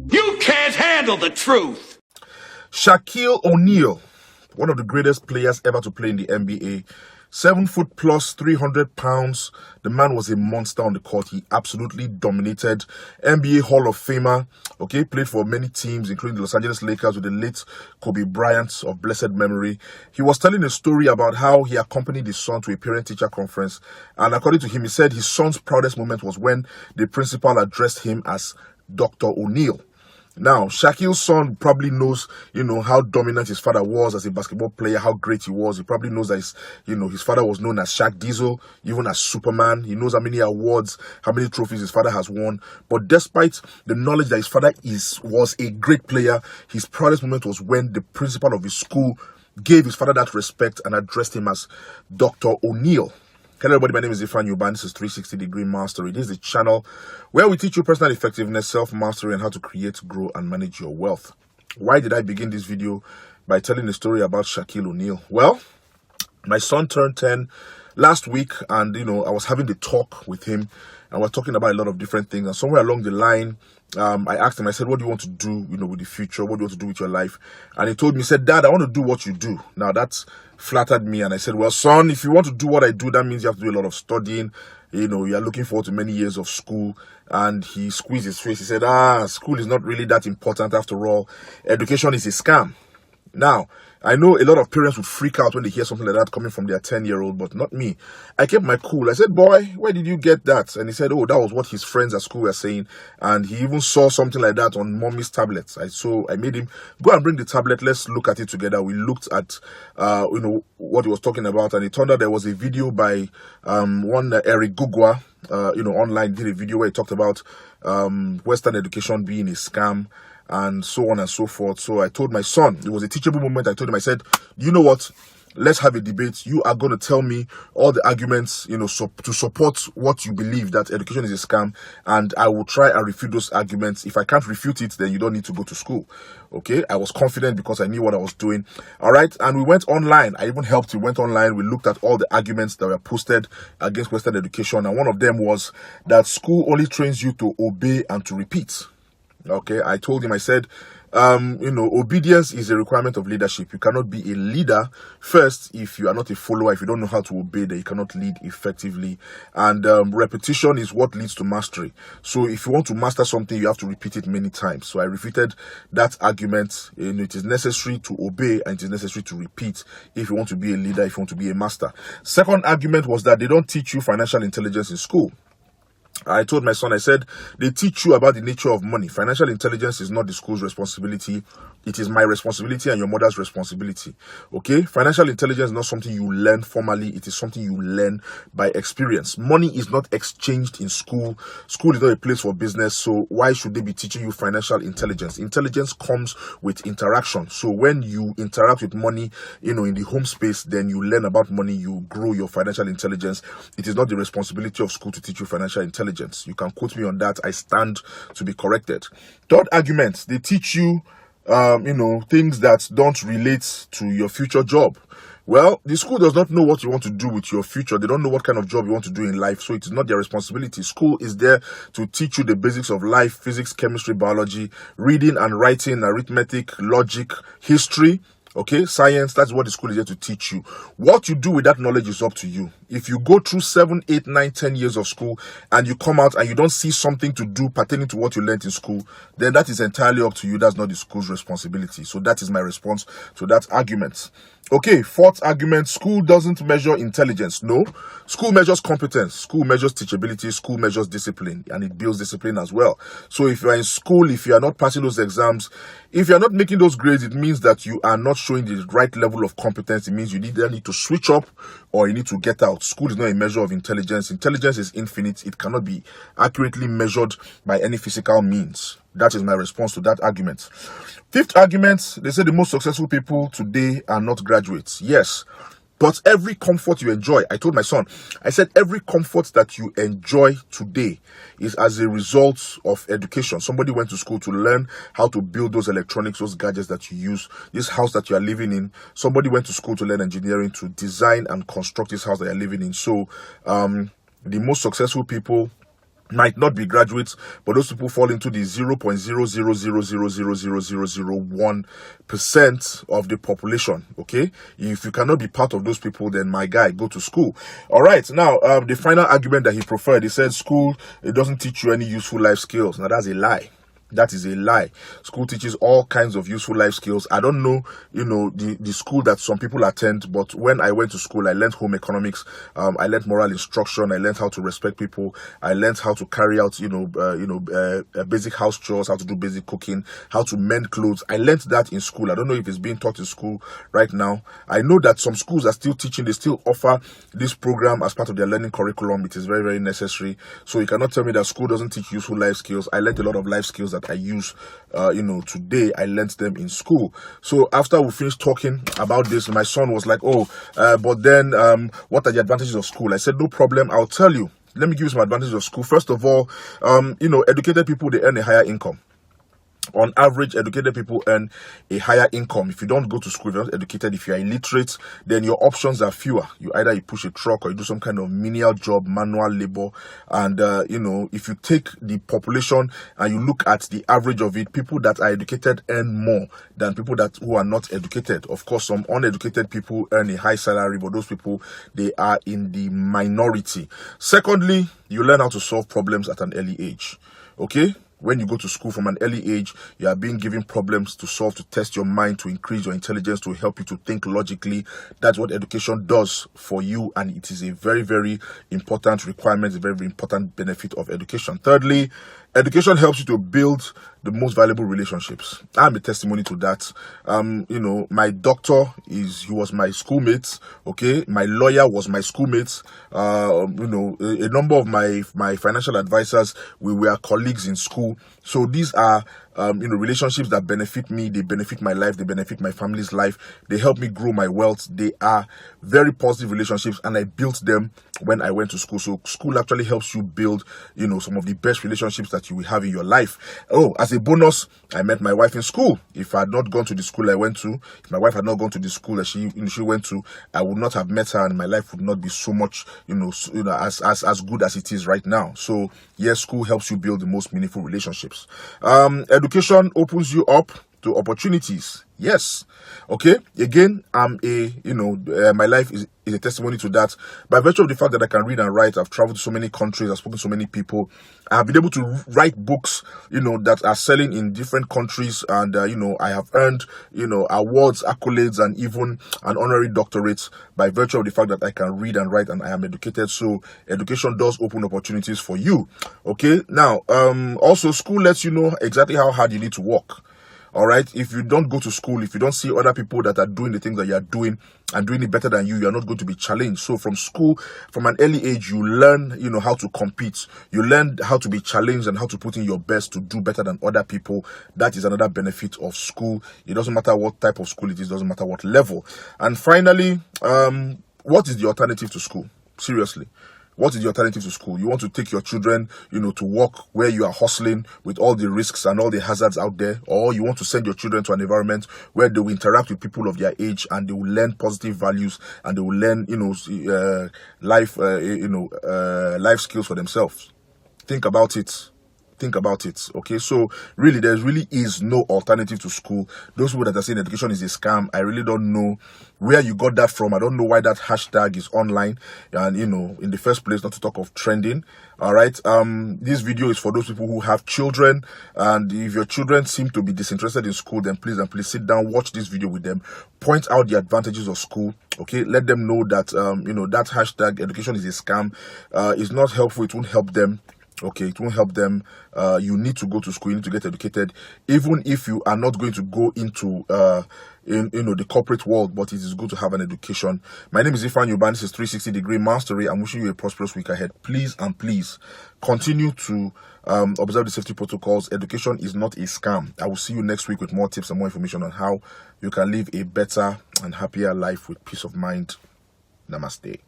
You can't handle the truth. Shaquille O'Neal, one of the greatest players ever to play in the NBA. 7 foot plus, 300 pounds. The man was a monster on the court. He absolutely dominated. NBA Hall of Famer. Okay, played for many teams, including the Los Angeles Lakers with the late Kobe Bryant of blessed memory. He was telling a story about how he accompanied his son to a parent-teacher conference. And according to him, he said his son's proudest moment was when the principal addressed him as Dr. O'Neal. Now, Shaquille's son probably knows, how dominant his father was as a basketball player, how great he was. He probably knows that his father was known as Shaq Diesel, even as Superman. He knows how many awards, how many trophies his father has won. But despite the knowledge that his father was a great player, his proudest moment was when the principal of his school gave his father that respect and addressed him as Dr. O'Neal. Hello everybody, my name is Ifan Yuban. This is 360 Degree Mastery. This is the channel where we teach you personal effectiveness, self-mastery, and how to create, grow, and manage your wealth. Why did I begin this video by telling a story about Shaquille O'Neal? Well, my son turned 10 last week, and I was having the talk with him, and we're talking about a lot of different things. And somewhere along the line, I asked him, I said, what do you want to do, with the future? What do you want to do with your life? And he told me, he said, Dad, I want to do what you do. Now, that's flattered me. And I said, well, son, if you want to do what I do, that means you have to do a lot of studying. You're looking forward to many years of school. And he squeezed his face. He said, school is not really that important after all. Education is a scam. Now, I know a lot of parents would freak out when they hear something like that coming from their 10-year-old, but not me. I kept my cool. I said, boy, where did you get that? And he said, oh, that was what his friends at school were saying. And he even saw something like that on mommy's tablets. So I made him go and bring the tablet. Let's look at it together. We looked at, what he was talking about. And it turned out there was a video by one Eric Gugwa, online, did a video where he talked about Western education being a scam, and so on and so forth. So I told my son, it was a teachable moment. I told him, I said, you know what? Let's have a debate. You are going to tell me all the arguments, to support what you believe that education is a scam. And I will try and refute those arguments. If I can't refute it, then you don't need to go to school. Okay. I was confident because I knew what I was doing. All right. And we went online. I even helped him. Went online. We looked at all the arguments that were posted against Western education. And one of them was that school only trains you to obey and to repeat. Okay, I told him, I said, obedience is a requirement of leadership. You cannot be a leader first if you are not a follower. If you don't know how to obey, then you cannot lead effectively. And repetition is what leads to mastery. So if you want to master something, you have to repeat it many times. So I refuted that argument. It is necessary to obey and it is necessary to repeat if you want to be a leader, if you want to be a master. Second argument was that they don't teach you financial intelligence in school. I told my son, I said, they teach you about the nature of money. Financial intelligence is not the school's responsibility. It is my responsibility and your mother's responsibility. Okay? Financial intelligence is not something you learn formally. It is something you learn by experience. Money is not exchanged in school. School is not a place for business. So why should they be teaching you financial intelligence? Intelligence comes with interaction. So when you interact with money, in the home space, then you learn about money. You grow your financial intelligence. It is not the responsibility of school to teach you financial intelligence. You can quote me on that. I stand to be corrected. Third argument, they teach you, things that don't relate to your future job. Well, the school does not know what you want to do with your future. They don't know what kind of job you want to do in life. So it is not their responsibility. School is there to teach you the basics of life, physics, chemistry, biology, reading and writing, arithmetic, logic, history. Okay, science, that's what the school is here to teach you. What you do with that knowledge is up to you. If you go through 7, 8, 9, 10 years of school and you come out and you don't see something to do pertaining to what you learned in school, then that is entirely up to you. That's not the school's responsibility. So that is my response to that argument. Okay, fourth argument, school doesn't measure intelligence. No, school measures competence, school measures teachability, school measures discipline, and it builds discipline as well. So if you are in school, if you are not passing those exams, if you are not making those grades, it means that you are not showing the right level of competence. It means you either need to switch up or you need to get out. School is not a measure of intelligence. Intelligence is infinite. It cannot be accurately measured by any physical means. That is my response to that argument. Fifth argument, they say the most successful people today are not graduates. Yes, but every comfort you enjoy, I told my son, I said every comfort that you enjoy today is as a result of education. Somebody went to school to learn how to build those electronics, those gadgets that you use, this house that you are living in. Somebody went to school to learn engineering, to design and construct this house that you're living in. So the most successful people might not be graduates, but those people fall into the 0.000000001% of the population. Okay, if you cannot be part of those people, then my guy, go to school. All right, now the final argument that he preferred, he said school, it doesn't teach you any useful life skills. Now that's a lie. That is a lie. School teaches all kinds of useful life skills. I don't know, the school that some people attend, but when I went to school, I learned home economics. I learned moral instruction. I learned how to respect people. I learned how to carry out, basic house chores, how to do basic cooking, how to mend clothes. I learned that in school. I don't know if it's being taught in school right now. I know that some schools are still teaching. They still offer this program as part of their learning curriculum. It is very, very necessary. So you cannot tell me that school doesn't teach useful life skills. I learned a lot of life skills that I use, today. I learned them in school. So after we finished talking about this, my son was like, but then what are the advantages of school? I said, no problem, I'll tell you. Let me give you some advantages of school. First of all, educated people, they earn a higher income. On average, educated people earn a higher income. If you don't go to school, if you're not educated, if you're illiterate, then your options are fewer. You push a truck or you do some kind of menial job, manual labor. And, if you take the population and you look at the average of it, people that are educated earn more than people who are not educated. Of course, some uneducated people earn a high salary, but those people, they are in the minority. Secondly, you learn how to solve problems at an early age. Okay? When you go to school from an early age, you are being given problems to solve, to test your mind, to increase your intelligence, to help you to think logically. That's what education does for you, and it is a very, very important requirement, a very, very important benefit of education. Thirdly, education helps you to build the most valuable relationships. I'm a testimony to that. My doctor he was my schoolmate. Okay, my lawyer was my schoolmate. A number of my financial advisors, we were colleagues in school. So these are relationships that benefit me. They benefit my life. They benefit my family's life. They help me grow my wealth. They are very positive relationships, and I built them when I went to school. So school actually helps you build, some of the best relationships that you will have in your life. Oh, as a bonus, I met my wife in school. If I had not gone to the school I went to, if my wife had not gone to the school that she went to, I would not have met her, and my life would not be so much, as good as it is right now. So yes, school helps you build the most meaningful relationships. Education opens you up to opportunities. Yes. Okay. Again, my life is a testimony to that. By virtue of the fact that I can read and write, I've traveled to so many countries, I've spoken to so many people. I've been able to write books, that are selling in different countries. And, I have earned, awards, accolades, and even an honorary doctorate by virtue of the fact that I can read and write and I am educated. So education does open opportunities for you. Okay. Now, also school lets you know exactly how hard you need to work. All right. If you don't go to school, if you don't see other people that are doing the things that you are doing and doing it better than you, are not going to be challenged. So from school, from an early age, you learn, how to compete. You learn how to be challenged and how to put in your best to do better than other people. That is another benefit of school. It doesn't matter what type of school it is, doesn't matter what level. And finally, what is the alternative to school? Seriously. What is the alternative to school? You want to take your children, to work where you are hustling with all the risks and all the hazards out there, or you want to send your children to an environment where they will interact with people of their age and they will learn positive values and they will learn, life skills for themselves. Think about it. Okay, so really there really is no alternative to school. Those people that are saying education is a scam, I really don't know where you got that from. I don't know why that hashtag is online and in the first place, not to talk of trending. All right, this video is for those people who have children, and if your children seem to be disinterested in school, then please sit down, watch this video with them, point out the advantages of school. Okay, let them know that that hashtag education is a scam is not helpful. It won't help them. Okay, it won't help them. You need to go to school. You need to get educated, even if you are not going to go into the corporate world. But it is good to have an education. My name is Ifan Yuban. This is 360-degree mastery. I'm wishing you a prosperous week ahead. Please continue to observe the safety protocols. Education is not a scam. I will see you next week with more tips and more information on how you can live a better and happier life with peace of mind. Namaste.